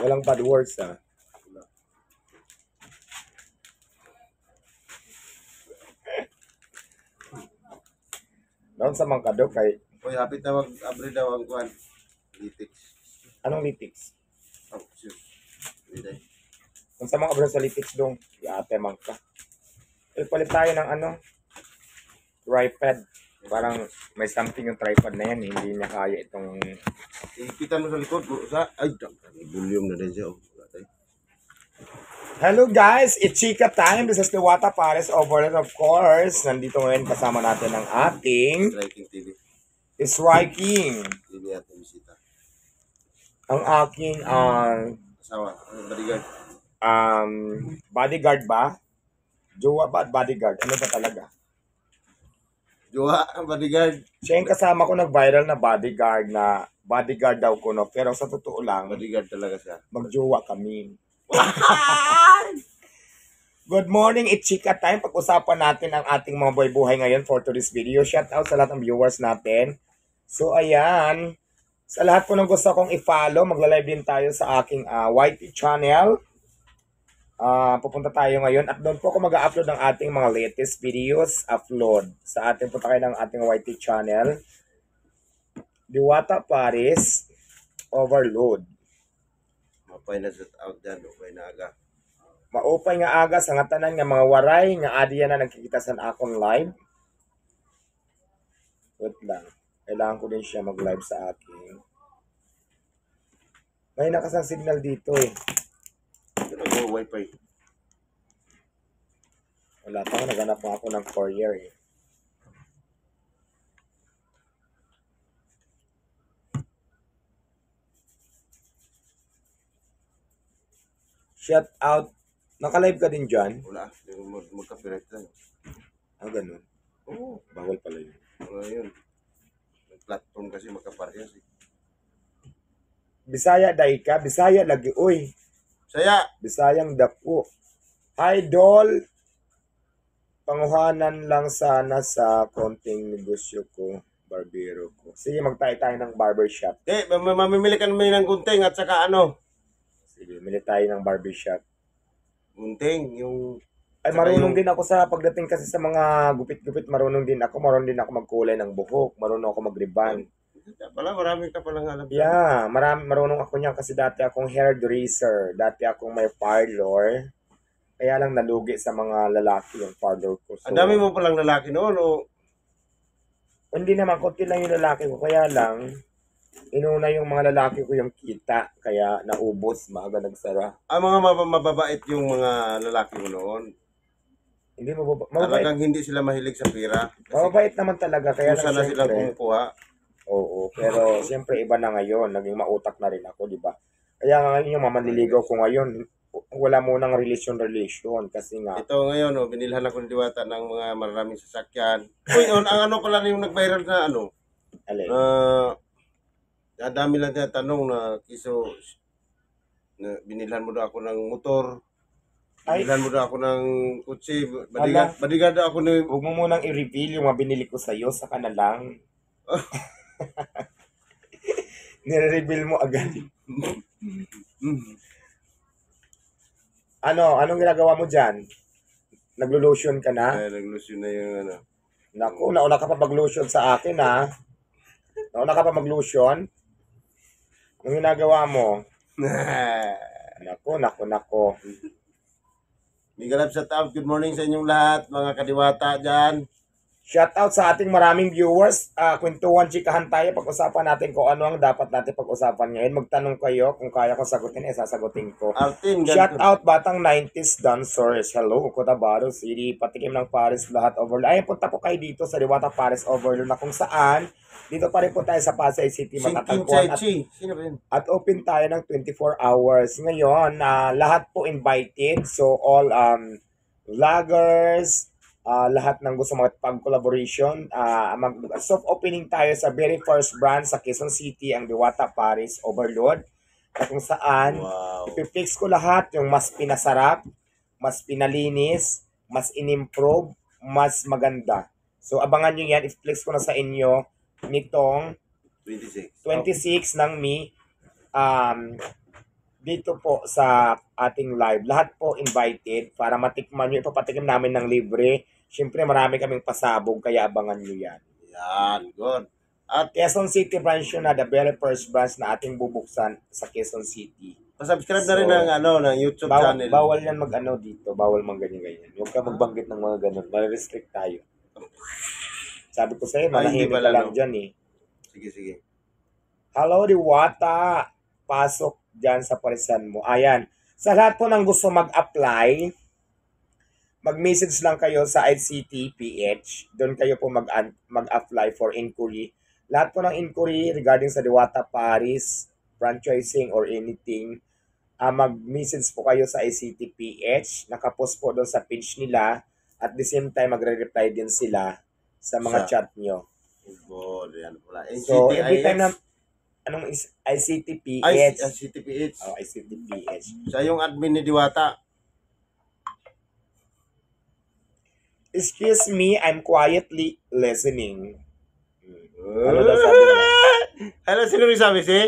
Walang bad words, ha? Doon sa Mangkadok kay... Uy, hapit na mag-abri daw ang kuhan. Litix. Anong litiks? Oh, sure. Hindi. Kung sa mga abroad sa litiks dong, ate Mangka. Palit tayo ng ano? Tripod. Parang may something yung tripod na yan, hindi niya kaya itong... Ipitan mo sa likod. Ay, volume na din siya. Hello guys, it's Chika time. This is the Wata Pares Overload, of course. Nandito ngayon kasama natin ang ating Striking TV. Striking. TV at bisita. Ang aking Asawa, bodyguard. bodyguard ba? Jowa ba at bodyguard? Ano ba talaga? Jowa, bodyguard. Siya yung kasama ko nag-viral na bodyguard daw ko, no? Pero sa totoo lang, Bodyguard talaga siya. magjowa kami. Good morning, it's Chika time. Pag-usapan natin ang ating mga buhay-buhay ngayon for today's video. Shout out sa lahat ng viewers natin. So, ayan. Sa lahat po ng gusto kong i-follow, magla-live din tayo sa aking YT channel. Pupunta tayo ngayon at doon po ako mag-upload ng ating mga latest videos upload sa ating punta kayo ng ating YT channel. Diwata Paris Overload. Mapay na set out dyan. Mapay na aga. Maupay nga aga sa nga tanan nga mga waray nga adiya na nagkikita sa akong live. Wait lang. Kailangan ko din siya mag-live sa akin. May nakasang signal dito eh. Pero go wifi. Wala pa, naghanap pa ako ng courier eh. Shout out. Naka-live ka din dyan? Wala. Magka-pirate lang. Ganun. Oo. Bawal pala yun. Wala yun. May platform kasi magka-parehas eh. Bisaya day ka. Bisaya lagi. Uy. Saya! Bisayang dako. Idol. Panguhanan lang sana sa konting negosyo ko. Barbero ko. Sige, magtayo-tayo ng barbershop. Mamimili ka naman ng gunting at saka ano? Sige, mili tayo ng barbershop. Gunting, yung... Ay, marunong din ako sa pagdating kasi sa mga gupit-gupit. Marunong din ako magkulay ng buhok. Marunong ako mag-ribbon. Marami ka palang alam. Yeah, marunong ako niyan kasi dati akong hairdresser. Dati akong may parlor. Kaya lang nalugi sa mga lalaki yung parlor ko. So, Ang dami mo palang lalaki noon, o? Hindi naman, konti lang yung lalaki ko. Kaya lang, inuna yung mga lalaki ko yung kita. Kaya naubos, maaga nagsara. Ang mga mababait yung mga lalaki mo noon. Hindi mababait. Talagang hindi sila mahilig sa pira. Mababait naman talaga. Kaya Kusa lang na silang siyempre, kumukuha. oo, pero siyempre iba na ngayon. Naging mautak na rin ako, di ba? Kaya nga ngayon yung mamanliligaw ko ngayon, wala munang relasyon kasi nga. Ito ngayon, binilhan ako ni Diwata ng mga maraming sasakyan. Uy, ang ano pala yung nag-viral na ano? Alin? Ang dami lang tinatanong na kiso, na binilhan mo daw ako ng motor. Binilhan mo daw ako ng kutsi. Bodyguard daw ako ni... Huwag mo munang i-reveal yung mga binili ko sa'yo, saka na lang. Nire-reveal mo agad. Anong ginagawa mo dyan? Naglo-lotion ka na? Nag-lotion na yung ano. Naku, nauna ka pa mag-lotion sa akin ha. Nauna ka pa mag-lotion? Anong ginagawa mo? Naku. Miguel Lab, shout out. Good morning sa inyong lahat, mga kadiwata dyan. Shout out sa ating maraming viewers. Kwentuhan, chikahan tayo. Pag-usapan natin kung ano ang dapat natin pag-usapan ngayon. Magtanong kayo kung kaya ko sagutin, sasagutin ko. Artin, Shout out batang 90s dancers. Hello, Cotabato City. Patikim ng Paris lahat overload. Ay, punta po kayo dito sa Diwata Paris Overload na kung saan. Dito pa rin po tayo sa Pasay City. Matatagpuan at open tayo ng 24 hours. Ngayon, lahat po invited. So, all vloggers, lahat ng gusto makipag-collaboration. Soft opening tayo sa very first brand sa Quezon City, ang Diwata Paris Overload. At kung saan, ipifix ko lahat yung mas pinasarap, mas pinalinis, mas inimprove, mas maganda. So, abangan nyo yan. I-flex ko na sa inyo nitong 26 ng May. dito po sa ating live. Lahat po invited para matikman nyo. Ipapatikim namin ng libre. Siyempre marami kaming pasabog kaya abangan nyo yan. Yan, good. At Quezon City branch yun na the very first branch na ating bubuksan sa Quezon City. subscribe na rin ng YouTube channel. Bawal yan mag-ano dito. Bawal mang ganyan-ganyan. Huwag ka magbanggit ng mga ganun. Mare-restrict tayo. Sabi ko sa'yo, Ay, hindi manahimik pala, ka lang no? dyan eh. Sige. Hello, Diwata. Pasok dyan sa parisan mo. Ayan. Sa lahat po ng gusto mag-apply, mag-message lang kayo sa ICT-PH. Doon kayo po mag-apply for inquiry. Lahat po ng inquiry regarding sa Diwata Paris, franchising or anything, mag-message po kayo sa ICT-PH. Nakapost po doon sa page nila. At the same time, magre-reply din sila sa mga chat nyo. Good, yan pala. So, every time na, anong is ICT-PH? ICT-PH. Oh, ICT-PH. Siya yung admin ni Diwata. Excuse me, I'm quietly listening. Ano daw sabi nila? Hello, sino rin sabi si?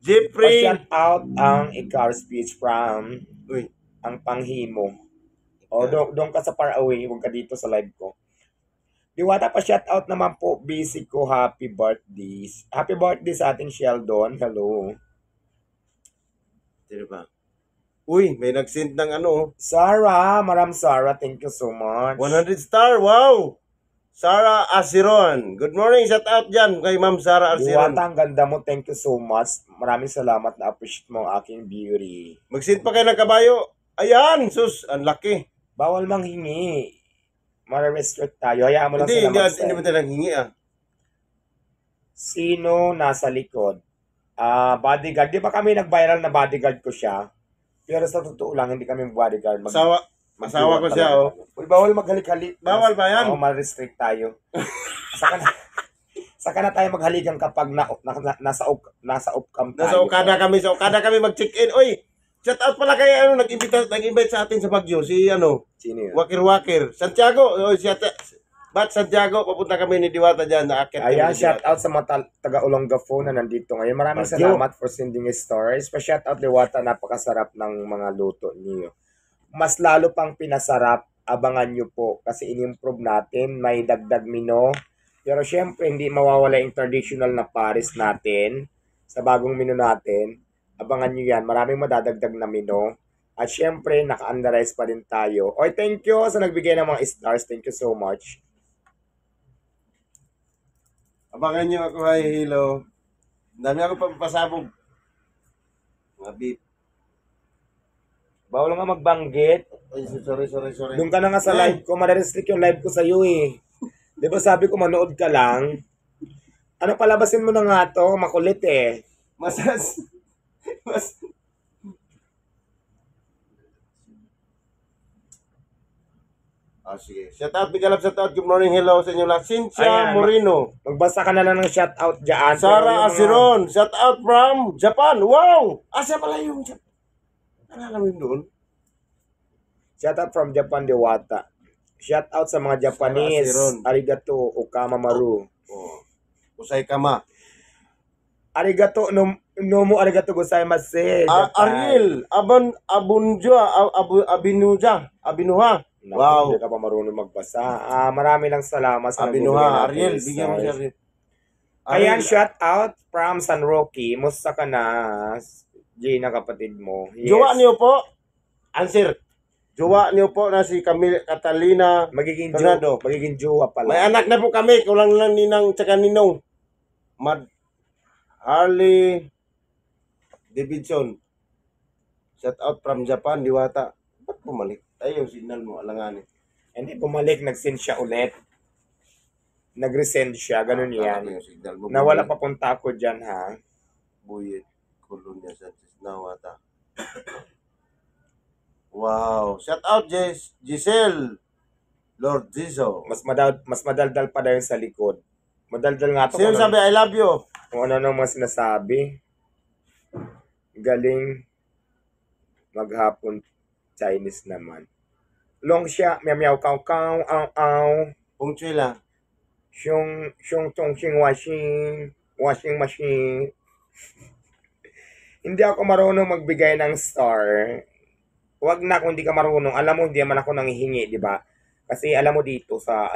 Jeffrey. Pa-shout out ang ikaw speech from Uy. ang panghimo. O, doon ka sa far away, huwag ka dito sa live ko. Diwata, pa-shout out naman po, busy ko, happy birthday. Happy birthday sa ating Sheldon. Hello. Sino ba? Uy, may nag-send ng ano. Sarah, Sarah, thank you so much. 100 star, wow! Sarah Asiron. Good morning, shout out dyan kay Ma'am Sarah Asiron. Diwata, ang ganda mo, thank you so much. Maraming salamat na appreciate mo ang aking beauty. Mag-send pa kayo ng kabayo. Ayan, sus, ang laki. Bawal manghingi. Mare-restrict tayo. Hayaan mo lang sila mag-send. Hindi mo tayo hingi ah. Sino nasa likod? Bodyguard. Di ba kami nag-viral na bodyguard ko siya? Pero sa totoo lang, hindi kami bodyguard. Asawa ko siya, oh. Uy, bawal maghalik-halik. Bawal ba yan? Oo, ma-restrict tayo. Saka na tayo maghalikan kapag nasa upcam tayo. Nasa Okada kami mag-check-in. Uy, shout out pala kay nag-invite sa atin sa Baguio. Si Sino yun? Wakir. Santiago. Oy, Santiago, papunta kami ni Diwata dyan. Ayan, shout out sa mga taga-Olonga phone na nandito ngayon. Maraming salamat for sending stories. Pa-shout out Diwata, napakasarap ng mga luto niyo. Mas lalo pang pinasarap, abangan nyo po kasi in-improve natin, may dagdag menu. Pero syempre, hindi mawawala yung traditional na Paris natin sa bagong menu natin. Abangan nyo yan, maraming madadagdag na menu. At syempre, naka-underize pa din tayo. Oy, thank you sa nagbigay ng mga stars. Thank you so much. Abangan nyo ako, hi, hello. Dami ako papasabog. Mga beef. Bawal nga magbanggit. Ay, sorry. Doon ka na nga sa live ko. Madarestrict yung live ko sa'yo eh. Di ba sabi ko manood ka lang? Ano, palabasin mo na nga to. Makulit eh. Sige. Shout out, big love, shout out. Good morning, hello sa inyo lahat. Cynthia Ayan, Moreno. Magbasa ka na lang ng shoutout dyan. Sarah Asiron. Shout out from Japan. Wow! Asa pala yung Japan? Alam mo doon? Shoutout from Japan, Diwata. Shoutout sa mga Japanese. Arigato, Okamamaru. Oh. Usay kama. Arigato, nomo arigato gozaimasu. Ariel, Abinuha. Wow. Hindi ka pa marunong magbasa. Marami lang salamat sa Abinuha, Ariel, bigyan mo siya rin. Ayan, shoutout from San Roque. Musta ka na, Gina, kapatid mo? Yes. Jowa niyo po? Answer. Jowa niyo po na si Catalina Magiging Fernando. magiging jowa pala. May anak na po kami. Kulang lang ninang tsaka ninong. Harley Davidson. Shout out from Japan, Diwata. Ba't bumalik? Tayo, signal mo, alanganin. Hindi, bumalik, nag-send siya ulit. Nag-resend siya, ganun yan. Nawala papunta ako dyan, ha? Buyet, Colonia, Sanchez, Nawata. Wow. Shout out, Giselle. Lord Zizo. Mas madaldal pa daw yun sa likod. Madaldal nga to. Sino sabi, I love you? Kung ano nang mga sinasabi. Galing maghapon Chinese naman. Long siya, meow kaw kaw, aw. Pungchila. Xiong tong washing machine. Hindi ako marunong magbigay ng star. Wag na kung hindi ka marunong. Alam mo, hindi naman ako nanghihingi, di ba? Kasi alam mo dito sa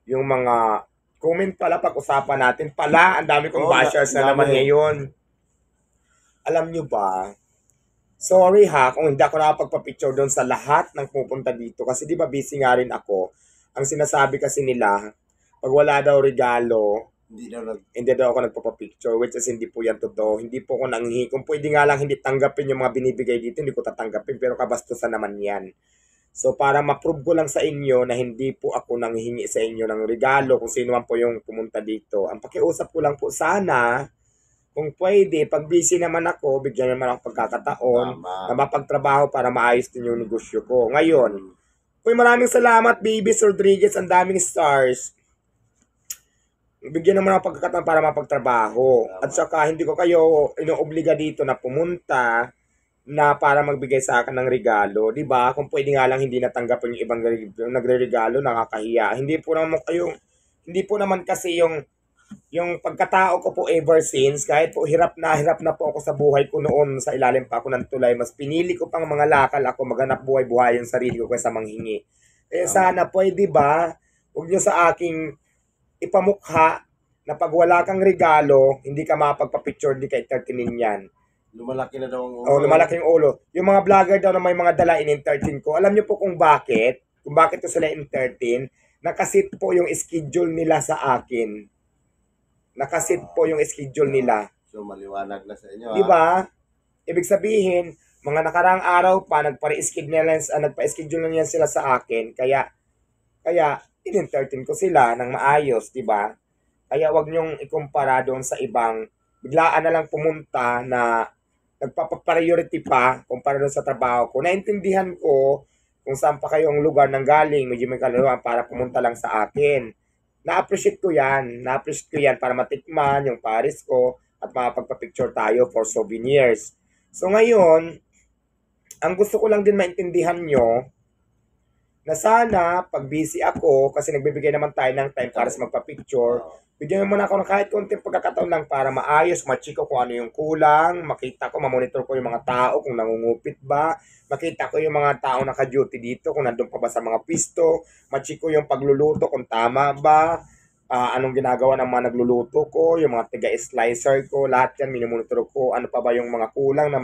yung mga comment pala pag-usapan natin. Pala, ang dami kong Oo, bashers na naman dami. ngayon. Alam nyo ba? Sorry ha, kung hindi ako nakapagpa-picture doon sa lahat ng pupunta dito. Kasi di ba busy nga rin ako. Ang sinasabi kasi nila, pag wala daw regalo, hindi daw ako nagpapapicture, which is hindi po yan totoo. Hindi po ako nanghihingi. Kung pwede nga lang hindi tanggapin yung mga binibigay dito, hindi ko tatanggapin, pero kabastusan naman yan. So para ma-prove ko lang sa inyo na hindi po ako nanghihingi sa inyo ng regalo kung sino man po yung pumunta dito. Ang pakiusap ko lang po sana, kung pwede, pag busy naman ako, bigyan naman ako pagkakataon na mapagtrabaho para maayos din yung negosyo ko. Ngayon, uy, maraming salamat, Babies Rodriguez, ang daming stars. Bigyan naman ako pagkakataon para mapagtrabaho. At saka hindi ko kayo inoobliga dito na pumunta na para magbigay sa akin ng regalo, 'di ba? Kung pwede nga lang hindi natanggapin yung ibang nagre-regalo, nakakahiya. Hindi po naman kasi yung pagkatao ko po ever since, kahit po hirap na po ako sa buhay ko noon, sa ilalim pa ako ng tulay, mas pinili ko pang mga lakal ako maghanap buhay-buhay yung sarili ko kaysa manghingi. Kaya sana pwede ba, huwag nyo sa aking ipamukha na pag wala kang regalo, hindi ka mapagpa-picture, hindi ka entertainin yan. Lumalaki na daw ang ulo. Oh, lumalaki yung ulo. Yung mga vlogger daw na may mga dala in-entertain ko, alam nyo po kung bakit? Kung bakit to sila entertain? Nakasit po yung schedule nila sa akin. Nakasit po yung schedule nila. So maliwanag na sa inyo. Di ba? Ibig sabihin, mga nakaraang araw pa, nagpa-schedule na yan sila sa akin. Kaya in-entertain ko sila ng maayos, di ba? Kaya wag niyong ikumpara doon sa ibang biglaan na lang pumunta na nagpapa-priority pa kumpara doon sa trabaho ko. Naintindihan ko kung saan pa kayong lugar nang galing, medyo may kalaruan para pumunta lang sa akin. Na-appreciate ko yan. Na-appreciate ko yan para matikman yung Paris ko at makapagpa-picture tayo for souvenirs. So ngayon, ang gusto ko lang din maintindihan nyo, na sana, pag busy ako, kasi nagbibigay naman tayo ng time para sa magpa-picture, bigyan mo muna ako ng kahit konting pagkakataon lang para maayos, ma-check ko kung ano yung kulang, makita ko, mamonitor ko yung mga tao, kung nangungupit ba, makita ko yung mga tao naka-duty dito, kung nandun pa ba sa mga pisto, ma-check ko yung pagluluto, kung tama ba, anong ginagawa ng mga nagluluto ko, yung mga tiga-slicer ko, lahat yan, minimonitor ko, ano pa ba yung mga kulang ng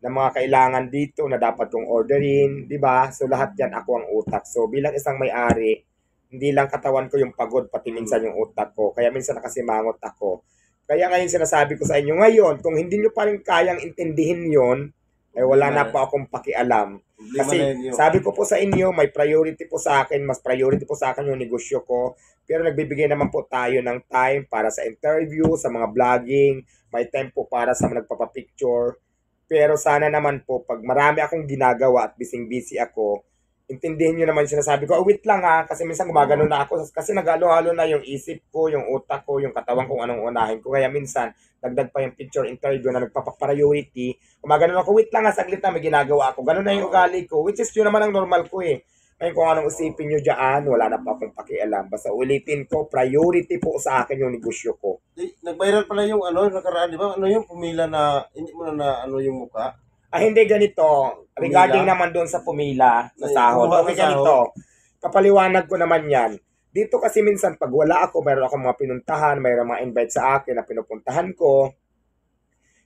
mga kailangan dito na dapat kong orderin, di ba? So lahat yan ako ang utak. So bilang isang may-ari, hindi lang katawan ko yung pagod, pati minsan yung utak ko. Kaya minsan nakasimangot ako. Kaya ngayon sinasabi ko sa inyo, ngayon, kung hindi nyo pa rin kayang intindihin yon, eh wala na po akong pakialam. Kasi sabi ko po sa inyo, may priority po sa akin, mas priority po sa akin yung negosyo ko. Pero nagbibigay naman po tayo ng time para sa interview, sa mga vlogging, may time po para sa mga nagpapapicture. Pero sana naman po, pag marami akong ginagawa at busy ako, intindihin nyo naman yung sinasabi ko. Oh, wait lang kasi minsan gumagano na ako. Kasi nagalo-halo na yung isip ko, yung utak ko, yung katawan kung anong unahin ko. Kaya minsan, dagdag pa yung picture interview na nagpapa-priority. Gumagano ako, wait lang saglit na may ginagawa ako. Ganun na yung ugali ko, which is yun naman ang normal ko eh. Ngayon kung anong isipin nyo dyan, wala na pa akong pakialam. Basta ulitin ko, priority po sa akin yung negosyo ko. Nag-viral pala yung nakaraan, di ba? Ano yung pumila na, hindi mo na yung mukha? Hindi ganito. Regarding naman doon sa pumila, sa sahod. Okay, ganito. Kapaliwanag ko naman yan. Dito kasi minsan, pag wala ako, mayroon akong mga pinuntahan, mayroon mga invite sa akin na pinupuntahan ko.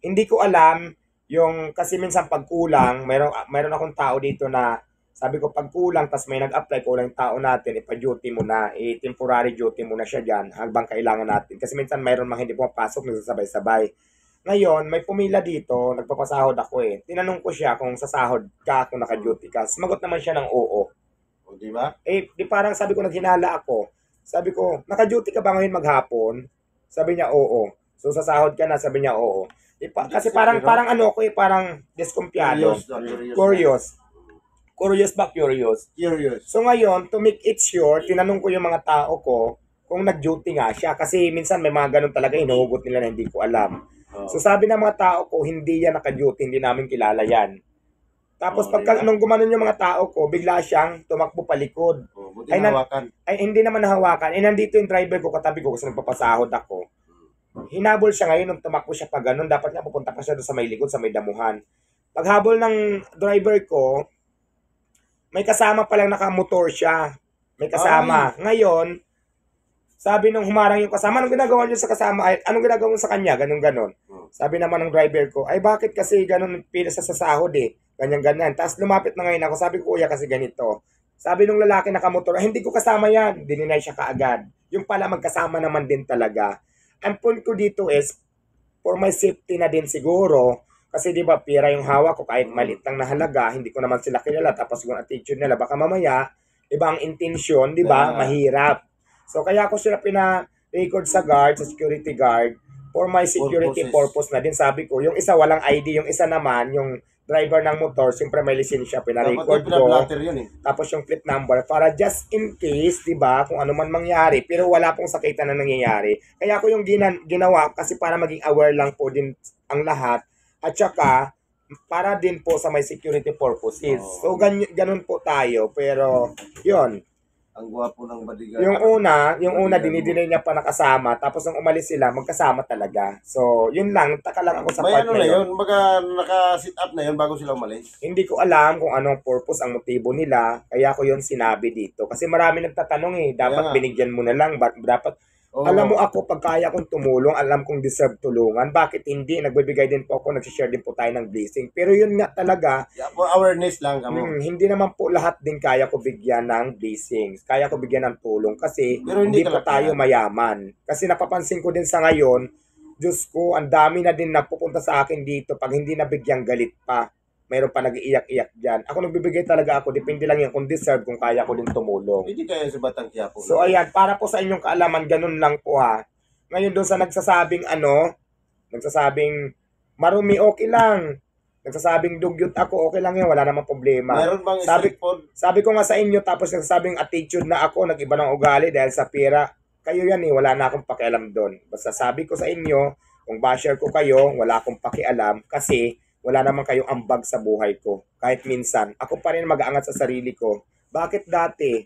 Hindi ko alam, kasi minsan pag kulang, mayroon akong tao dito na, sabi ko pag kulang, tas may nag-apply, kulang yung tao natin, ipa-duty mo na, temporary duty mo na siya dyan, habang kailangan natin. Kasi minsan mayroon mga hindi pumapasok, nagsasabay-sabay. Ngayon, may pumila dito, nagpapasahod ako eh. Tinanong ko siya kung sasahod ka, kung naka-duty ka. Sumagot naman siya ng oo. O, di ba? Di parang sabi ko, naghinala ako. Sabi ko, naka-duty ka ba ngayon maghapon? Sabi niya, oo. So, sasahod ka na? Sabi niya, oo. Kasi parang ano ko eh, parang diskumpiyado. Curious. Curious ba? Curious. So ngayon, to make it sure, tinanong ko yung mga tao ko kung nag-duty nga siya. Kasi minsan may mga ganun talaga, hinuhugot nila na hindi ko alam. So sabi ng mga tao ko, hindi yan naka-duty, hindi namin kilala yan. Tapos nung gumanon yung mga tao ko, bigla siyang tumakbo palikod. Buti nahawakan. Hindi naman nahawakan. Nandito yung driver ko, katabi ko kasi nagpapasahod ako. Hinabol siya ngayon nung tumakbo siya pa ganun. Dapat nga pupunta pa siya doon sa may likod, sa may damuhan. Paghabol ng driver ko, may kasama palang nakamotor siya. May kasama. Ngayon, sabi nung humarang yung kasama, anong ginagawa niyo sa kasama? Ay, anong ginagawa mo sa kanya? Ganon. Sabi naman ng driver ko, ay bakit kasi ganun pila sa sasahod eh. Ganyan. Tapos lumapit na ngayon ako, sabi ko, kuya kasi ganito. Sabi nung lalaki nakamotor, ay hindi ko kasama yan. Dininay siya kaagad. Yung pala magkasama naman din talaga. Ang point ko dito is, for my safety na din siguro, kasi di ba pira yung hawak ko kahit maliit lang na halaga, hindi ko naman sila kilala, tapos yung attitude nila, baka mamaya, ibang intensyon, di ba, mahirap. So kaya ko sila pina-record sa guard, sa security guard, for my security purpose na din. Sabi ko, yung isa walang ID, yung isa naman, yung driver ng motor, siyempre may lisensya, pina-record ko. Yun, eh. Tapos yung plate number, para just in case, di ba, kung ano man mangyari, pero wala pong sakitan na nangyayari. Kaya ko yung ginawa, kasi para maging aware lang po din ang lahat, at saka, para din po sa may security purposes. So, ganun po tayo, pero, yun. Ang gwapo ng bodyguard. Yung una, dinidinay niya pa nakasama, tapos nung umalis sila, magkasama talaga. So, yun lang, taka lang ako sa May part ano na na yun. yun, baga naka-sit up na yun bago sila umalis. Hindi ko alam kung anong purpose, ang motibo nila, kaya ko yun sinabi dito. Kasi marami nagtatanong eh, dapat binigyan mo na lang, dapat, alam mo ako, pag kaya kong tumulong, alam kong deserve tulungan, bakit hindi? Nagbibigay din po ako, nagsishare din po tayo ng blessing. Pero yun nga talaga, For awareness lang kamo. hindi naman po lahat din kaya ko bigyan ng blessings. Kaya ko bigyan ng tulong kasi Pero hindi po tayo mayaman. Kasi napapansin ko din sa ngayon, Diyos ko, ang dami na din napupunta sa akin dito pag hindi nabigyan galit pa. Mayroon pa nag-iiyak-iyak dyan. Ako nagbibigay talaga ako, depende lang yan kung deserve, kung kaya ko din tumulong. Hindi kaya sa Batang Quiapo. So ayan, para po sa inyong kaalaman, ganun lang po ha. Ngayon doon sa nagsasabing marumi, okay lang. Nagsasabing dugyot ako, okay lang yan, wala namang problema. Meron bang Sabi ko nga sa inyo, tapos nagsasabing attitude na ako, nag-iba ng ugali dahil sa pera. Kayo yan eh, wala na akong pakialam doon. Basta sabi ko sa inyo, kung basher ko kayo, wala akong pakialam kasi wala naman kayong ambag sa buhay ko. Kahit minsan, ako pa rin mag-aangat sa sarili ko. Bakit dati,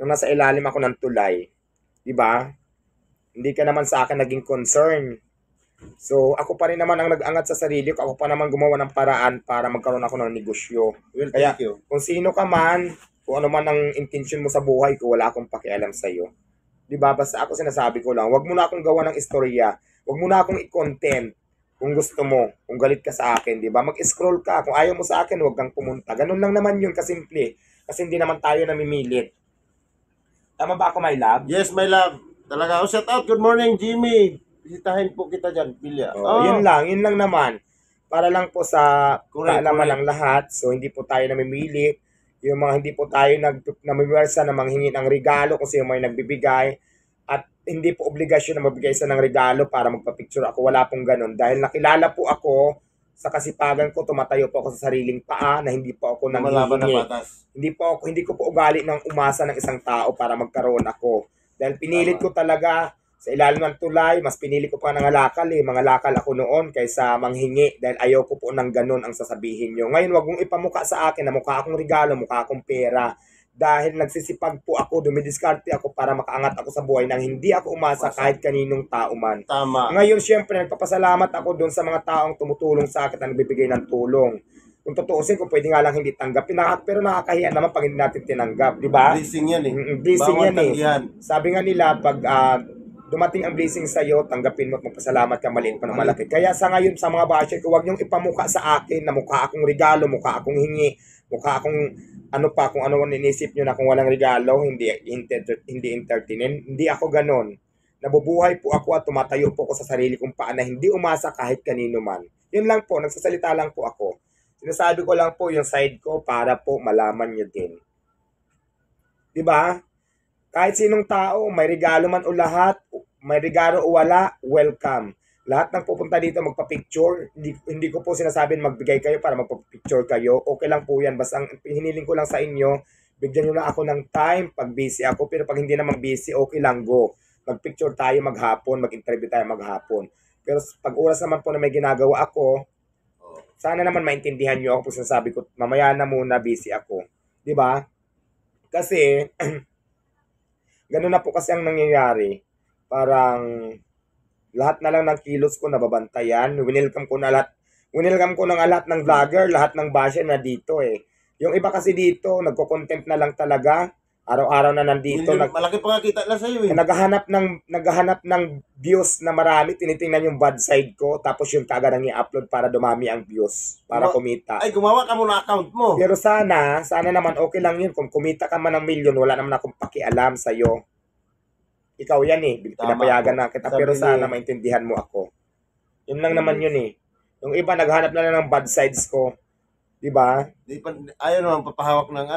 nung nasa ilalim ako ng tulay, di ba? Hindi ka naman sa akin naging concern. So, ako pa rin naman ang nag-angat sa sarili ko. Ako pa naman gumawa ng paraan para magkaroon ako ng negosyo. Kaya, kung sino ka man, kung ano man ang intention mo sa buhay ko, wala akong pakialam sa'yo. Diba? Basta ako sinasabi ko lang, wag mo na akong gawa ng istorya. Wag mo na akong i-content kung gusto mo, kung galit ka sa akin, diba? Mag-scroll ka. Kung ayaw mo sa akin, wag kang pumunta. Ganun lang naman yun, kasimple. Kasi hindi naman tayo namimilit. Tama ba ako, my love? Yes, my love. Talaga. Oh, shout out. Good morning, Jimmy. Bisitahin po kita dyan, Pilya. Yun lang naman. Para lang po sa kaalaman ng lahat. So, hindi po tayo namimilit. Yung mga hindi po tayo namimiwersa na manghingi ng regalo kung sino may nagbibigay. At hindi po obligasyon na magbigay isa ng regalo para magpa-picture ako. Wala pong ganun. Dahil nakilala po ako sa kasipagan ko, tumatayo po ako sa sariling paa na hindi po ako nanghihingi. Hindi ko po ugali ng umasa ng isang tao para magkaroon ako. Dahil pinilit ko talaga sa ilalim ng tulay, mas pinili ko pa nangalakal eh. Mangalakal ako noon kaysa manghingi dahil ayaw ko po ng ganun ang sasabihin nyo. Ngayon, wag mong ipamukha sa akin na mukha akong regalo, mukha akong pera. Dahil nagsisipag po ako, dumidiskarte ako para makaangat ako sa buhay nang hindi ako umasa kahit kaninong tao man. Tama. Ngayon, syempre, nagpapasalamat ako doon sa mga taong tumutulong sa akin at nagbibigay ng tulong. Kung tutuusin, kung pwede nga lang hindi tanggapin, pero nakakahiya naman pag hindi natin tinanggap, di ba? Blessing yan eh. Blessing yan eh. Sabi nga nila, pag dumating ang blessing sa iyo, tanggapin mo at magpasalamat ka, maliit pa ng malaki. Kaya sa ngayon, sa mga basher ko, huwag niyong ipamukha sa akin na mukha akong regalo, mukha akong hingi, mukha akong kung ano inisip niyo na kung walang regalo, hindi entertainin. Hindi ako ganon. Nabubuhay po ako at tumatayo po ako sa sarili kong paa na hindi umasa kahit kanino man. Yun lang po, nagsasalita lang po ako. Sinasabi ko lang po yung side ko para po malaman niyo din. 'Di ba? Kahit sinong tao, may regalo man o lahat, may regalo o wala, welcome. Lahat ng pupunta dito magpa-picture, hindi ko po sinasabing magbigay kayo para magpa-picture kayo. Okay lang po yan. Basta ang hiniling ko lang sa inyo, bigyan nyo na ako ng time pag busy ako. Pero pag hindi naman busy, okay lang, go. Mag-picture tayo maghapon, mag-interview tayo maghapon. Pero pag oras naman po na may ginagawa ako, sana naman maintindihan nyo ako kung sinasabi ko, mamaya na muna, busy ako. 'Di ba? Kasi, ganun na po kasi ang nangyayari. Parang, Lahat na lang ng kilos ko nababantayan. Winelcome ko na lahat. Winelcome ko na nga lahat ng vlogger, lahat ng basher na dito eh. Yung iba kasi dito, nagko-content na lang talaga. Araw-araw na nandito. Malaki pa nga kita na sa'yo eh. Naghahanap ng views na marami. Tinitingnan yung bad side ko. Tapos yung kagad ang i-upload para dumami ang views. Para kumita. Ay, gumawa ka muna account mo. Pero sana naman okay lang yun. Kung kumita ka man ng milyon, wala naman akong pakialam sa'yo. Ikaw yan eh. Pinapayagan na kita. Pero sana maintindihan mo ako. Yun lang naman yun eh. Yung iba naghanap na lang ng bad sides ko. Diba? Ayaw naman papahawak ng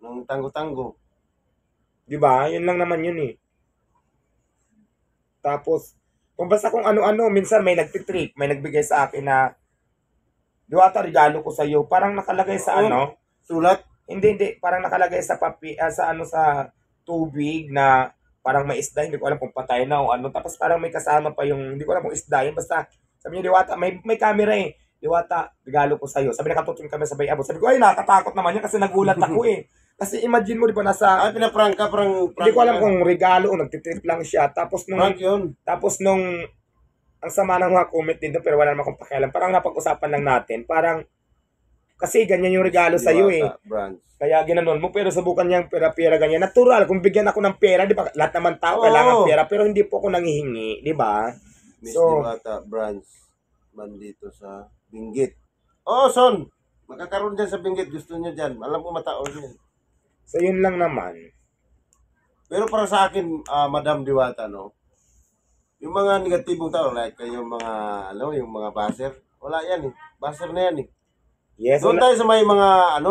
ng tanggo-tanggo. Diba? Yun lang naman yun eh. Tapos, kung basta kung ano-ano, minsan may nagtitrip, may nagbigay sa akin na Diwata, regalo ko sa iyo. Parang nakalagay sa Sulat? Hindi. Parang nakalagay sa sa tubig na parang may isda. Hindi ko alam kung patay na o ano. Tapos parang may kasama pa yung, hindi ko alam kung isda yun. Basta, sabi niya, Diwata, may camera eh. Diwata, regalo ko sa iyo. Sabi nakatutin kami sa bayabot. Sabi ko, ay, nakakatakot naman yan kasi nagulat ako eh. Kasi imagine mo, di ba, nasa... Ay, pinaprank ka, Hindi ko alam kung regalo o nagtitrip lang siya. Tapos prank yun. ang sama ng mga comment dito, pero wala naman akong pakialam. Parang napag-usapan lang natin. Parang, kasi ganyan yung regalo sa iyo eh. Branch. Kaya ginanon mo, pero subukan niyang pera-pera ganyan. Natural, kung bigyan ako ng pera, di ba? Lahat naman tao kailangan pera, pero hindi po ako nangihingi, di ba? Miss Diwata Branch man dito sa Benguet. Son! Makakaroon dyan sa Benguet. Gusto niyo dyan. Alam ko matao dyan. So, yun lang naman. Pero para sa akin, Madam Diwata, yung mga negatibong tao, like yung mga, yung mga baser, wala yan eh. Baser na yan eh. Yes. Doon tayo sa may mga,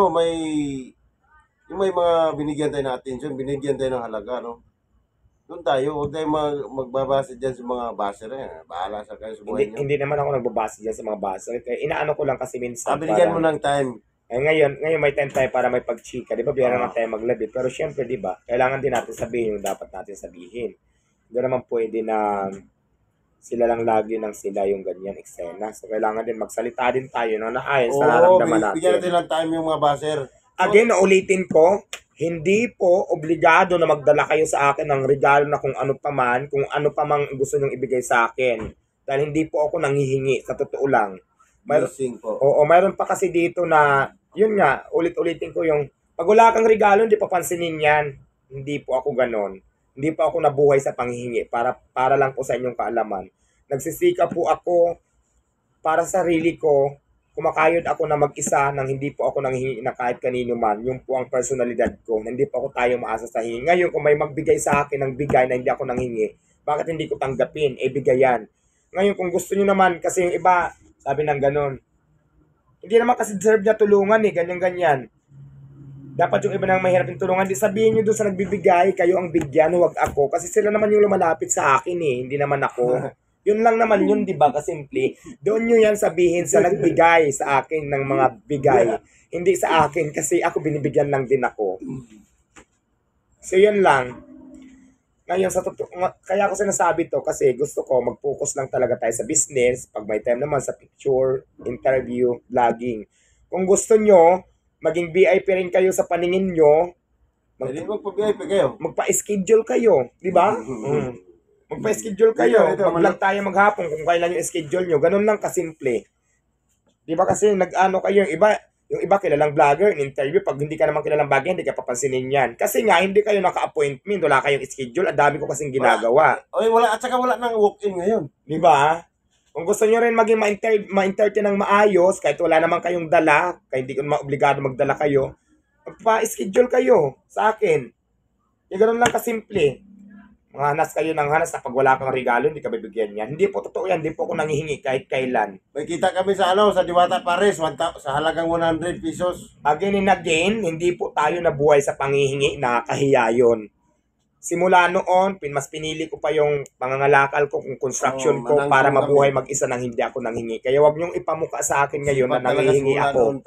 yung may mga binigyan tayo ng attention, binigyan tayo ng halaga, Doon tayo, huwag tayo magbabase dyan sa mga baser eh. Bahala sa kayo sa buhay nyo. Hindi naman ako nagbabase dyan sa mga baser. Kaya inaano ko lang kasi minsan. Binigyan mo ng time. Ngayon may time tayo para may pagchika. Di ba, biyara naman tayo maglabi. Pero syempre, di ba, kailangan din natin sabihin yung dapat natin sabihin. Hindi naman pwede na sila lang lagi ng sila yung ganyan eksena. So, kailangan din magsalita din tayo na naayos sa nararamdaman natin. Bigyan natin ng time yung mga baser. Again, naulitin ko, hindi po obligado na magdala kayo sa akin ng regalo na kung ano pa man, kung ano pa mang gusto nyong ibigay sa akin. Dahil hindi po ako nanghihingi, sa totoo lang. Mayroon pa kasi dito na, yun nga, ulit-ulitin ko yung, pag wala kang regalo, hindi papansinin yan. Hindi po ako ganon. Hindi po ako nabuhay sa panghihingi para lang po sa inyong kaalaman. Nagsisika po ako para sa sarili ko, kumakayod ako na mag-isa nang hindi po ako nanghihingi na kahit kanino man. Yung po ang personalidad ko. Hindi po ako tayo maasa sa hingi. Ngayon, kung may magbigay sa akin ng bigay na hindi ako nanghingi, bakit hindi ko tanggapin? Bigayan. Ngayon, kung gusto niyo naman, kasi yung iba, sabi ng ganon, hindi naman kasi deserve niya tulungan ganyan-ganyan. Dapat yung iba nang mahirap yung tulungan, di sabihin nyo doon sa nagbibigay, kayo ang bigyan, huwag ako. Kasi sila naman yung lumalapit sa akin hindi naman ako. Yun lang naman yun, di ba? Kasimple. Doon nyo yan sabihin sa nagbigay sa akin ng mga bigay. Hindi sa akin kasi ako binibigyan lang din ako. So yun lang. Ngayon, kaya ako sinasabi to kasi gusto ko mag-focus lang talaga tayo sa business. Pag may time naman sa picture, interview, vlogging. Kung gusto nyo, maging VIP rin kayo sa paningin nyo. Magpa-VIP kayo. Magpa-schedule kayo. Di ba? Magpa-schedule kayo. Mag-vlog tayo maghapon kung kailan yung schedule nyo. Ganun lang kasimple. Di ba kasi nag-ano kayo yung iba kilalang vlogger, in interview, pag hindi ka naman kilalang vlogger, hindi ka papansinin yan. Kasi nga, hindi kayo naka-appointment, wala kayong schedule, ang dami ko kasing ginagawa. Wala, at saka wala nang walk-in ngayon. Di ba? Kung gusto nyo rin maging ma-entertain ng maayos, kahit wala naman kayong dala, kahit hindi ko maobligado magdala kayo, magpa-schedule kayo sa akin. Ganun lang kasimple. Mga hanas kayo ng hanas na pag wala kang regalo, hindi ka bibigyan yan. Hindi po totoo yan, hindi po ako nanghihingi kahit kailan. May kita kami sa sa Diwata Pares, sa halagang 100 pesos. Again and again, hindi po tayo nabuhay sa panghihingi, nakakahiya yun. Simula noon, mas pinili ko pa yung pangangalakal ko, kung construction ko, para mabuhay mag-isa nang hindi ako nanghingi. Kaya wag niyong ipamukha sa akin ngayon na nanghihingi ako.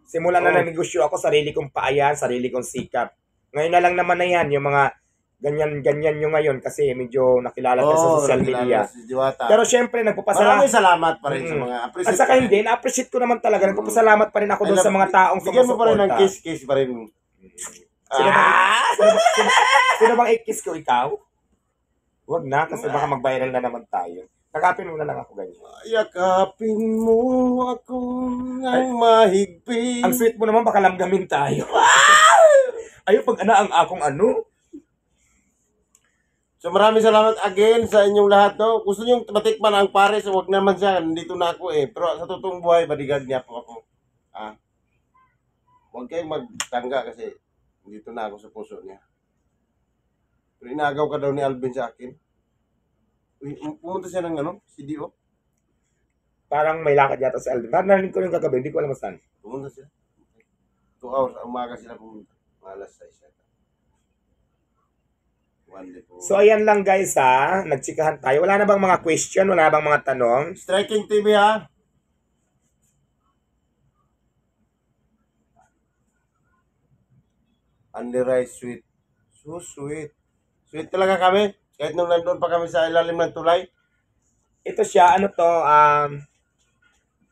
Simula na negosyo ako, sarili kong paayan, sarili kong sikap. Ngayon na lang naman na yan, yung mga ganyan nyo ngayon kasi medyo nakilala tayo sa social media. Si pero syempre, nagpapasalamat. Maraming salamat pa rin sa mga appreciate. At saka hindi, na-appreciate ko naman talaga. Nagpapasalamat pa rin ako doon sa mga taong sumusuporta. Bigyan mo pa rin ng kiss pa rin. Sino bang i-kiss ko, ikaw? wag na kasi baka mag-viral na naman tayo. Nakapin mo na lang ako ganyan. Yakapin mo ako ng mahigpit. Ang sweet mo naman, baka lamgamin tayo. Ayaw pag ang akong ano. So maraming salamat again sa inyong lahat. No? Gusto nyo matikman ang pares, wag naman siya. Nandito na ako eh. Pero sa totoong buhay, bodyguard niya po ako. Huwag kayong magtangga kasi dito na ako sa puso niya. Pero inagaw ka daw ni Alvin sa akin. Uy, pumunta siya ng CDO. Parang may lakad yata sa Alvin. Parang narinig ko yung kagabi, hindi ko alam saan. Pumunta siya. 2 hours, umaga sila pumunta. Alas 6 yata. Wonderful. So ayan lang guys ha, nagtsikahan tayo. Wala na bang mga question? Wala na bang mga tanong? Striking TV ha. Only rice sweet. So sweet. Sweet talaga kami. Kahit nung nandun pa kami sa ilalim ng tulay. Ito siya, ano to,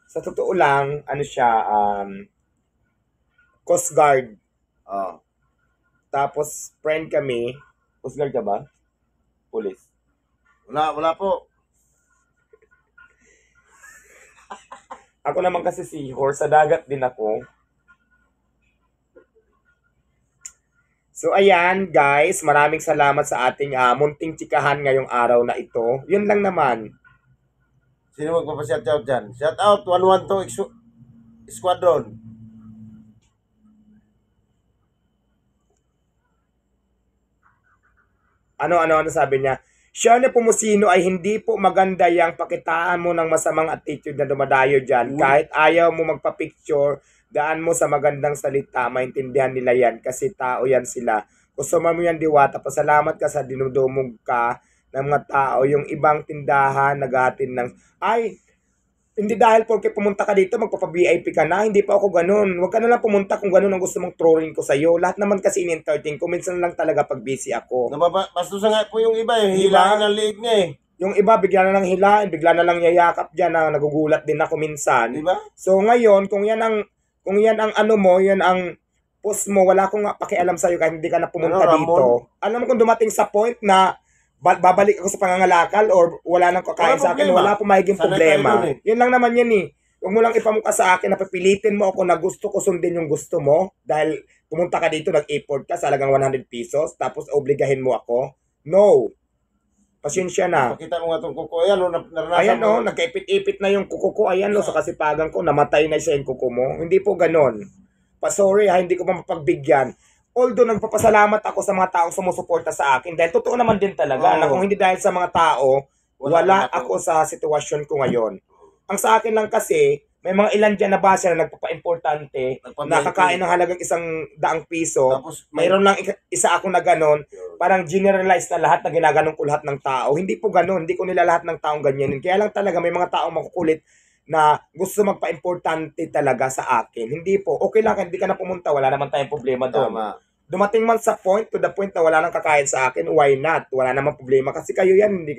sa totoo lang, ano siya, Coast Guard. Oh. Tapos, friend kami. Coast Guard ka ba? Police. Wala po. Ako naman kasi si Horse, sa dagat din ako. So ayan guys, maraming salamat sa ating munting tsikahan ngayong araw na ito. Yun lang naman. Sino magpapa-shoutout dyan? Shoutout 112 Squadron. Ano sabi niya? Shirley Pumusino ay hindi po maganda yung pakitaan mo ng masamang attitude na dumadayo dyan. Kahit ayaw mo magpa-picture, daan mo sa magandang salita, maintindihan nila yan kasi tao yan sila. Customer mo yan Diwata, pasalamat ka sa dinudumog ka ng mga tao. Yung ibang tindahan, naghatin ng, ay, hindi dahil porque pumunta ka dito, magpapa-VIP ka na. Hindi pa ako ganun. Huwag ka na lang pumunta kung ganun ang gusto mong throwing ko sa'yo. Lahat naman kasi in-entertain ko. Minsan lang talaga pag busy ako. Bastusan nga po yung iba. Yung Diba? hilaan ng liig niya eh. Yung iba, bigla na lang hilain, bigla na lang yayakap dyan na nagugulat din ako minsan. Diba? So ngayon, kung yan ang ano mo, yan ang post mo, wala akong pakialam sa'yo kahit hindi ka na pumunta Ramon? dito. Alam mo kung dumating sa point na babalik ako sa pangangalakal or wala nang kakain Wala sa akin, problema. wala akong magiging Sanay problema. tayo dun eh. Yun lang naman yan eh. Huwag mo lang ipamukha sa akin na papilitin mo ako na gusto ko sundin yung gusto mo dahil pumunta ka dito, nag-import ka sa halagang 100 pesos tapos obligahin mo ako. No. Pasensya na. Pakita mo nga itong kuko. Ayan o, naranasan Ayan mo. nagkaipit-ipit na yung kuko ko. Ayan sa kasipagan ko, namatay na siya yung kuko mo. Hindi po ganon. Sorry ha, hindi ko pa mapagbigyan. Although nagpapasalamat ako sa mga taong sumusuporta sa akin dahil totoo naman din talaga na kung hindi dahil sa mga tao, wala ako sa sitwasyon ko ngayon. Ang sa akin lang kasi, may mga ilan dyan na base na nagpapa-importante, nakakain ng halagang 100 piso. Tapos Mayroon lang isa ako na ganon, parang generalize na lahat na ginaganon ko lahat ng tao. Hindi po ganon, hindi ko nila lahat ng taong ganyanin. Kaya lang talaga may mga taong makukulit na gusto magpa-importante talaga sa akin. Hindi po, okay lang, hindi ka na pumunta, wala naman tayong problema doon. Tama. Dumating man sa point, to the point na wala nang kakain sa akin, why not? Wala namang problema. Kasi kayo yan, hindi,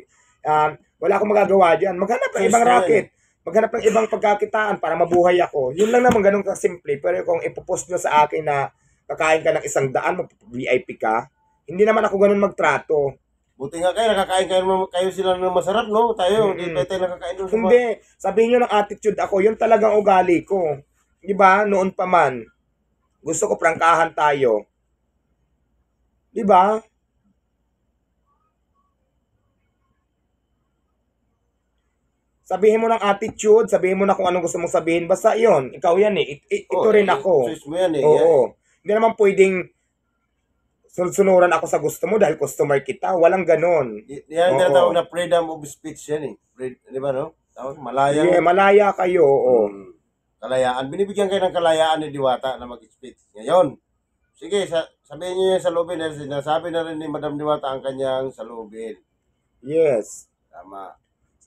wala akong magagawa dyan. Maghanap ng ibang racket. Maghanap ng ibang pagkakitaan para mabuhay ako. Yun lang naman, ganun kasimple. Pero kung ipopost nyo sa akin na kakain ka ng 100, mag-VIP ka, hindi naman ako ganun magtrato. Buti nga kayo, nakakain kayo sila ng masarap, no? Tayo, hindi tayo nakakain doon sa Hindi. Sabihin nyo ng attitude ako, yun talagang ugali ko. Di ba? Noon pa man. Gusto ko prangkahan tayo. Di ba? Sabihin mo ng attitude, sabihin mo na kung anong gusto mong sabihin. Basta yun, ikaw yan eh. Ito rin ako. Choice mo yan eh. Oo. Hindi naman pwedeng sunsunuran ako sa gusto mo dahil customer kita. Walang ganon. Yan Oo. tinatawag na freedom of speech yan eh. Di ba no? Tawag, malaya. Yeah, malaya kayo. Oo. Kalayaan. Binibigyan kayo ng kalayaan ni Diwata na mag-speech. Ngayon, sige, sabihin niyo yan sa lobin. Sinasabi na rin ni Madam Diwata ang kanyang salubin. Yes. Tama.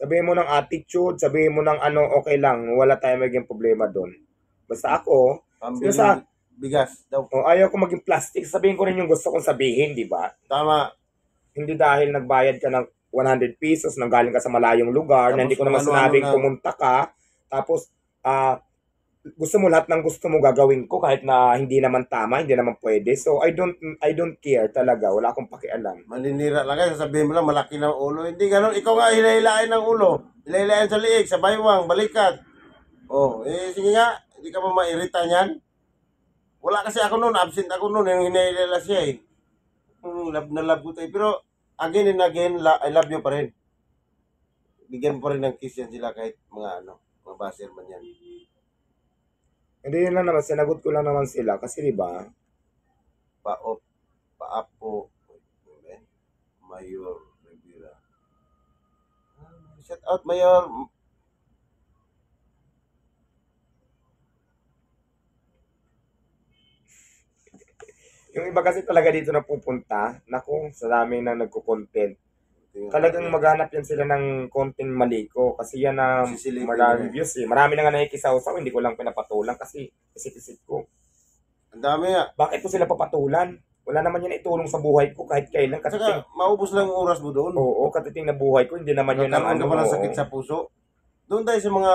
Sabihin mo ng attitude, sabihin mo ng ano, okay lang. Wala tayong maging problema doon. Basta ako, Pambili Sa- bigas daw. ayaw ko maging plastic. Sabihin ko rin yung gusto kong sabihin, di ba? Tama. Hindi dahil nagbayad ka ng 100 pesos, nang galing ka sa malayong lugar, na Tapos hindi ko naman kung ano-ano sinabing na- pumunta ka, tapos gusto mo lahat ng gusto mo gagawin ko kahit na hindi naman tama, hindi naman pwede. So I don't care talaga. Wala akong pakialam. Maninira lang kayo, sasabihin mo lang malaki ng ulo. Hindi ganun, ikaw nga hilahilain ng ulo. Hilahilain sa liig, sa baywang, balikat. Oh, sige nga, hindi ka pa mairita niyan. Wala kasi ako noon, absent ako noon, yung hinahilala siya eh. Love na love ko tayo. Pero again and again, I love you pa rin. Bigyan mo pa rin ng kiss yan sila kahit mga mga baser man yan. Hindi yun lang naman, sinagot ko lang naman sila kasi di ba? Paapo, Mayor Rivera. Shout out, Mayor. Yung iba kasi talaga dito na pupunta, naku, sa dami na nagko-content. Talagang maghanap yan sila ng konting maliko kasi yan na Sisilipin maraming nila. views eh. Marami na nga nakikisaw-saw, hindi ko lang pinapatulan kasi isip-isip ko. Ang dami nga. Bakit ko sila papatulan? Wala naman yan itulong sa buhay ko kahit kailan. Saka Katiting, maubos lang ang oras mo doon. oo, katiting na buhay ko, hindi naman yun ang Nagkaroon ka ano. pa ng Oo. sakit sa puso. Doon tayo sa mga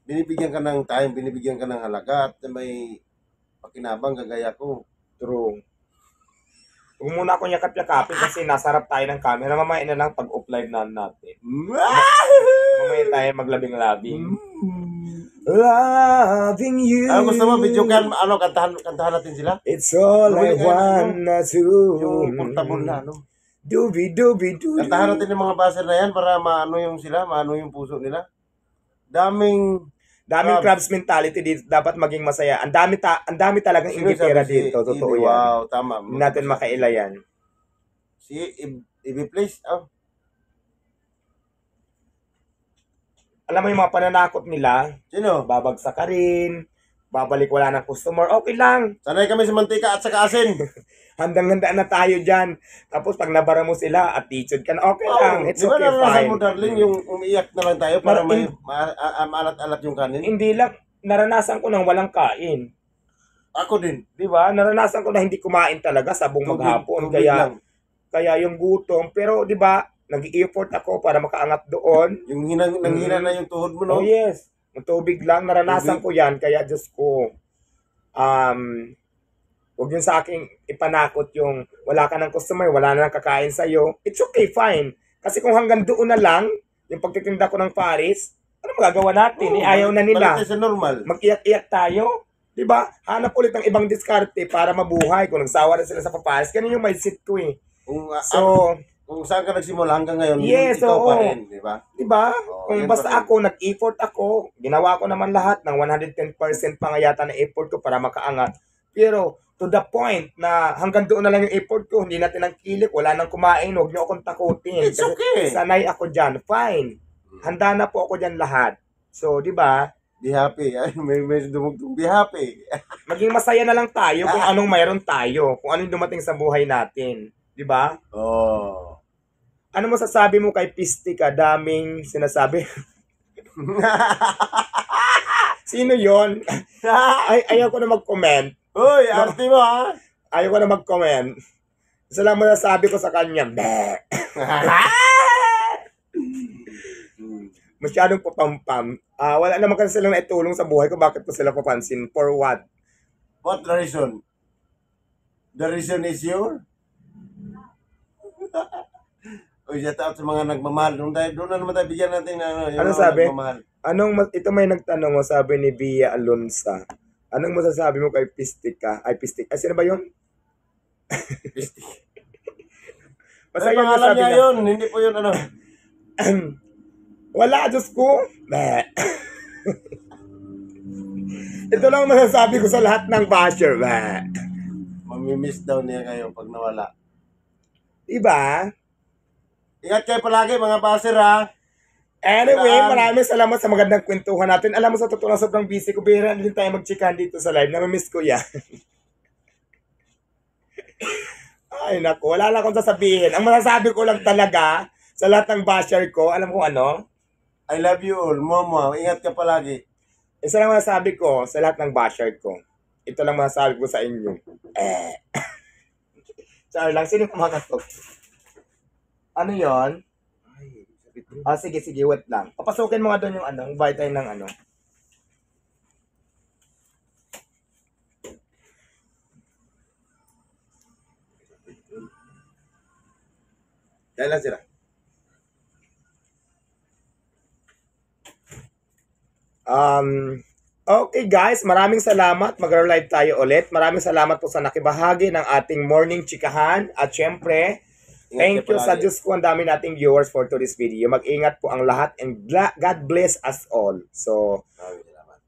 binibigyan ka ng time, binibigyan ka ng halaga at may pakinabang kagaya ko. True. Huwag muna ako yakap-yakapin kasi nasarap tayo ng camera. Mamaya na lang pag-off live na natin. Mamaya tayo maglabing-labing. Loving you. Ano gusto mo, video kan, kantahan natin sila? It's all I Bumili ka ng wanna do. Yung portable na Doobie-doobie-doo. Kantahan natin yung mga baser na yan para maano yung sila, maano yung puso nila. Daming Daming Crabs. crabs mentality dito. Dapat maging masaya. Ang dami talagang ingitera dito. Totoo yan. Wow, tama. Hindi natin makaila yan. Si Ibi Place, Alam mo yung mga pananakot nila, sino? babagsak ka rin, babalik wala ng customer, okay lang. Sanay kami sa mantika at saka asin. Handang-handa na tayo dyan. Tapos pag nabara mo sila, attitude ka na, okay lang. It's Di ba okay, naranasan fine. mo, darling, yung umiiyak na lang tayo para Mar- may maalat-alat yung kanin? Hindi lang, naranasan ko nang walang kain. Ako din. Di ba? Naranasan ko na hindi kumain talaga sa buong maghapon. Tubig lang. Kaya yung gutom. Pero di ba, nag-i-effort ako para makaangat doon. Yung nanghina na yung tuhod mo, no? Oh yes. Yung tubig lang, naranasan ko yan. Kaya Diyos ko, huwag yun sa aking ipanakot yung wala ka ng customer, wala na kakain sa'yo. It's okay, fine. Kasi kung hanggang doon na lang, yung pagtitinda ko ng Paris, ano magagawa natin? Ayaw na nila. Balik tayo sa normal. Mag-iyak-iyak tayo. Diba? Hanap ulit ng ibang diskarte para mabuhay. Kung nagsawa na sila sa paparis, ganun yung mindset ko eh. Kung saan ka nagsimula hanggang ngayon, Yes, ikaw pa oo. rin, di ba? Diba? Oo, Kung yan basta pa rin. ako, nag-effort ako, ginawa ko naman lahat ng 110% pa nga yata na effort ko para makaangat. Pero, to the point na hanggang doon na lang yung effort ko, hindi natin ang kilik, wala nang kumain, huwag niyo akong takutin. It's okay. Sanay ako dyan, fine. Handa na po ako dyan lahat. So, di ba? Be happy. Ay, may dumugtong. Be happy. Maging masaya na lang tayo kung anong mayroon tayo, kung anong dumating sa buhay natin. Di ba? Oh. Ano masasabi mo kay Pistika? Daming sinasabi. Sino yon? Ayaw ko na mag-comment. Uy, arte mo ha? Ayaw ko na mag-comment. Isa lang masasabi ko sa kanya. Bleh. Masyadong papampam. Wala naman kasi silang naitulong sa buhay ko. Bakit ko sila papansin? For what? What the reason? The reason is your? Uy, shout out sa mga nagmamahal. Doon na naman tayo bigyan natin yung Ano mga sabi? nagmamahal. Ito may nagtanong, sabi ni Bia Alonsa. Anong masasabi mo kay Pistika? Ay, Pistika. Sino ba yun? Pistik. Basta Ay, yun pangalan nasabi niya niya. yun. Hindi po yun ano. Wala, Diyos ko. Bleh. Ito lang masasabi ko sa lahat ng basher. Bleh. Mamimiss daw niya kayo pag nawala. Diba? Ingat kayo palagi mga baser ha. Anyway, maraming salamat sa magandang kwentuhan natin. Alam mo, sa totoo lang, sobrang busy ko. Bihira na din tayo mag-chikahan dito sa live. Namimiss ko yan. Ay, naku. Wala lang akong sasabihin. Ang masasabi ko lang talaga sa lahat ng basher ko, alam kong ano? I love you all. Momo, ingat ka palagi. Isa lang masasabi ko sa lahat ng basher ko. Ito lang masasabi ko sa inyo. Sorry lang. Sino kumakatok? Ano yon? Sige, wait lang. Papasukin mo nga doon yung ano, bayad tayo ng ano. Dahil lang sila. Okay guys, maraming salamat. Mag-live tayo ulit. Maraming salamat po sa nakibahagi ng ating morning chikahan. At syempre, thank you sa Diyos ko. Ang dami nating viewers for today's video. Mag-ingat po ang lahat and God bless us all. So,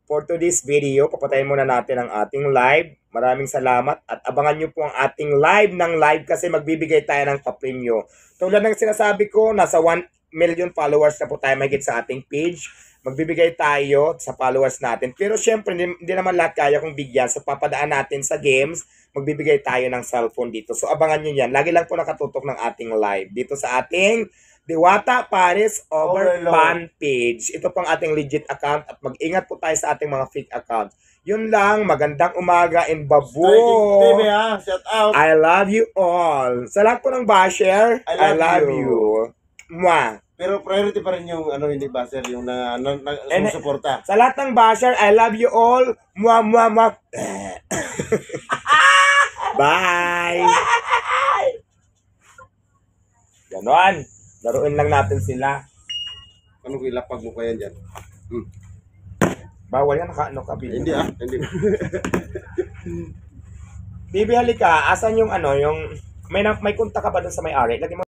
for today's video, papatayin muna natin ang ating live. Maraming salamat at abangan nyo po ang ating live ng live kasi magbibigay tayo ng papremyo. Tulad ng sinasabi ko, nasa 1 million followers na po tayo mahigit sa ating page. Magbibigay tayo sa followers natin. Pero syempre, hindi naman lahat kaya kong bigyan. So, papadaan natin sa games, magbibigay tayo ng cellphone dito. So, abangan nyo yan. Lagi lang po nakatutok ng ating live. Dito sa ating Diwata Paris Over Fan page. Ito pang ating legit account at mag-ingat po tayo sa ating mga fake account. Yun lang. Magandang umaga and babo. TV ha, shout out. I love you all. Sa lahat po ng basher, I love you. Mwah. Pero priority pa rin yung hindi basher, yung sumusuporta. Sa lahat ng basher, I love you all. Mwah, mwah, mwah. Bye! Ganon. Laruin lang natin sila. Ano kung ilapag mo pa yan dyan? Bawal yan, naka-ano ka, Bibi. Hindi hindi. Bibi, halika. Asan yung may kunta ka ba dun sa may-ari? Lagi mo